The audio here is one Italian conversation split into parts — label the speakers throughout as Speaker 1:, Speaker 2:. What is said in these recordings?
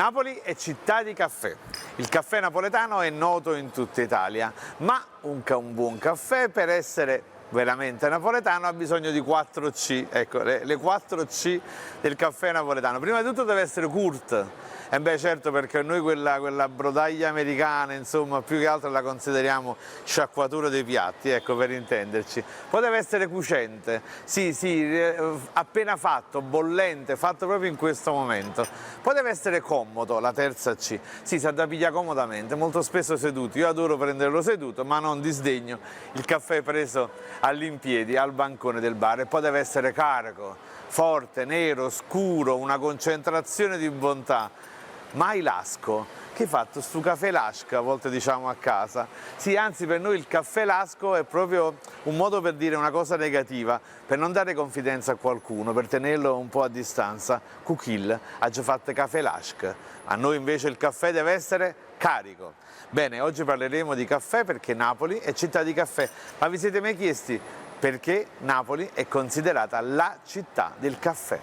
Speaker 1: Napoli è città di caffè. Il caffè napoletano è noto in tutta Italia, ma un buon caffè per essere veramente napoletano ha bisogno di 4 C, ecco, le 4 C del caffè napoletano. Prima di tutto deve essere curt, e beh certo, perché noi quella brodaglia americana, insomma, più che altro la consideriamo sciacquatura dei piatti, ecco, per intenderci. Poi deve essere cucente, sì, appena fatto, bollente, fatto proprio in questo momento. Poi deve essere comodo, la terza C, sì, si addapiglia comodamente, molto spesso seduto. Io adoro prenderlo seduto, ma non disdegno il caffè preso all'impiedi, al bancone del bar. E poi deve essere carico, forte, nero, scuro, una concentrazione di bontà. Mai lasco, che hai fatto stu caffè lasca, a volte diciamo a casa. Sì, anzi, per noi il caffè lasco è proprio un modo per dire una cosa negativa, per non dare confidenza a qualcuno, per tenerlo un po' a distanza. Cuchil ha già fatto caffè lasca, a noi invece il caffè deve essere carico. Bene, oggi parleremo di caffè perché Napoli è città di caffè, ma vi siete mai chiesti perché Napoli è considerata la città del caffè?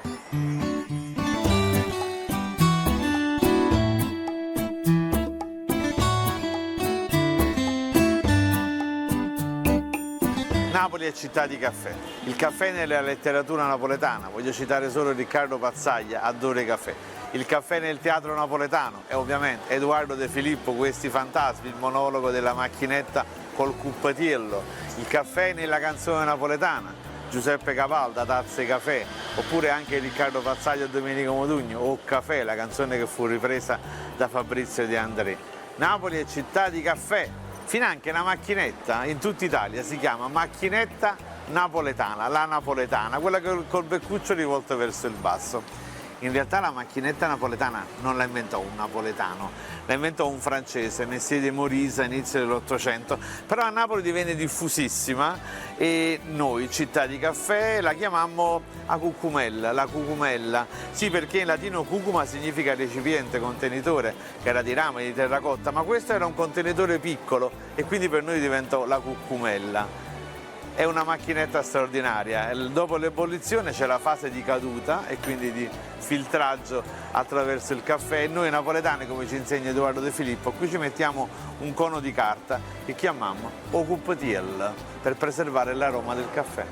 Speaker 1: Napoli è città di caffè. Il caffè nella letteratura napoletana, voglio citare solo Riccardo Pazzaglia, adora i caffè. Il caffè nel teatro napoletano e ovviamente Edoardo De Filippo, questi fantasmi, il monologo della macchinetta col cuppatiello. Il caffè nella canzone napoletana, Giuseppe Capalda, Tazze Caffè, oppure anche Riccardo Pazzaglia e Domenico Modugno, O Caffè, la canzone che fu ripresa da Fabrizio De André. Napoli è città di caffè. Finanche una macchinetta in tutta Italia si chiama macchinetta napoletana, la napoletana, quella col beccuccio rivolto verso il basso. In realtà la macchinetta napoletana non la inventò un napoletano, la inventò un francese, Messier de Morisa, inizio dell'Ottocento, però a Napoli divenne diffusissima e noi, città di caffè, la chiamammo a cucumella, la cucumella. Sì, perché in latino cucuma significa recipiente, contenitore, che era di rame, di terracotta, ma questo era un contenitore piccolo e quindi per noi diventò la cucumella. È una macchinetta straordinaria, dopo l'ebollizione c'è la fase di caduta e quindi di filtraggio attraverso il caffè e noi napoletani, come ci insegna Edoardo De Filippo, qui ci mettiamo un cono di carta che chiamiamo Ocupatiel per preservare l'aroma del caffè.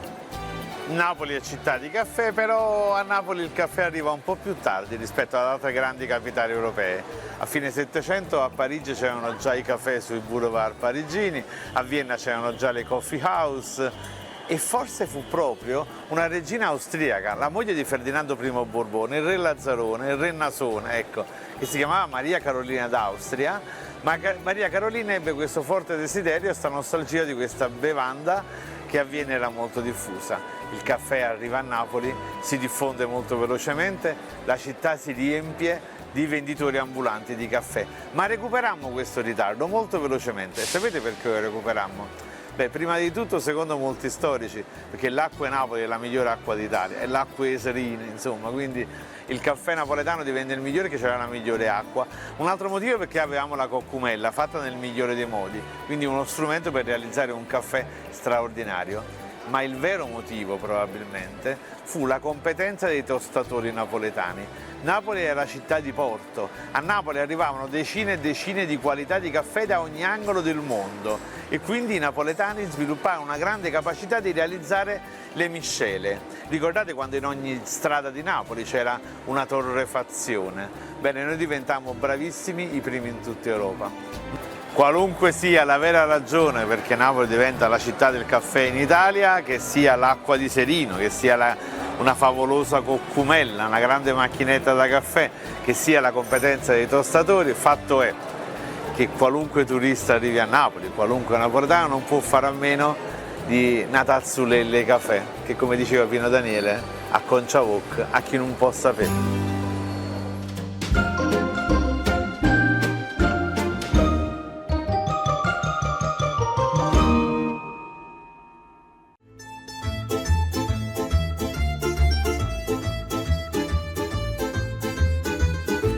Speaker 1: Napoli è città di caffè, però a Napoli il caffè arriva un po' più tardi rispetto ad altre grandi capitali europee. A fine Settecento a Parigi c'erano già i caffè sui boulevard parigini, a Vienna c'erano già le coffee house e forse fu proprio una regina austriaca, la moglie di Ferdinando I Borbone, il re Lazzarone, il re Nasone, ecco, che si chiamava Maria Carolina d'Austria, ma Maria Carolina ebbe questo forte desiderio e questa nostalgia di questa bevanda che a Vienna era molto diffusa. Il caffè arriva a Napoli, si diffonde molto velocemente, la città si riempie di venditori ambulanti di caffè, ma recuperammo questo ritardo molto velocemente. E sapete perché lo recuperammo? Beh, prima di tutto secondo molti storici, perché l'acqua di Napoli è la migliore acqua d'Italia, è l'acqua eserina, insomma, quindi il caffè napoletano divenne il migliore che c'era la migliore acqua. Un altro motivo è perché avevamo la coccumella, fatta nel migliore dei modi, quindi uno strumento per realizzare un caffè straordinario. Ma il vero motivo probabilmente fu la competenza dei tostatori napoletani. Napoli è la città di porto, a Napoli arrivavano decine e decine di qualità di caffè da ogni angolo del mondo e quindi i napoletani svilupparono una grande capacità di realizzare le miscele. Ricordate quando in ogni strada di Napoli c'era una torrefazione? Bene, noi diventammo bravissimi, i primi in tutta Europa. Qualunque sia la vera ragione perché Napoli diventa la città del caffè in Italia, che sia l'acqua di Serino, che sia una favolosa coccumella, una grande macchinetta da caffè, che sia la competenza dei tostatori, il fatto è che qualunque turista arrivi a Napoli, qualunque napoletano non può fare a meno di Natazzulelle caffè, che come diceva Pino Daniele, a Concia Voc, a chi non può sapere.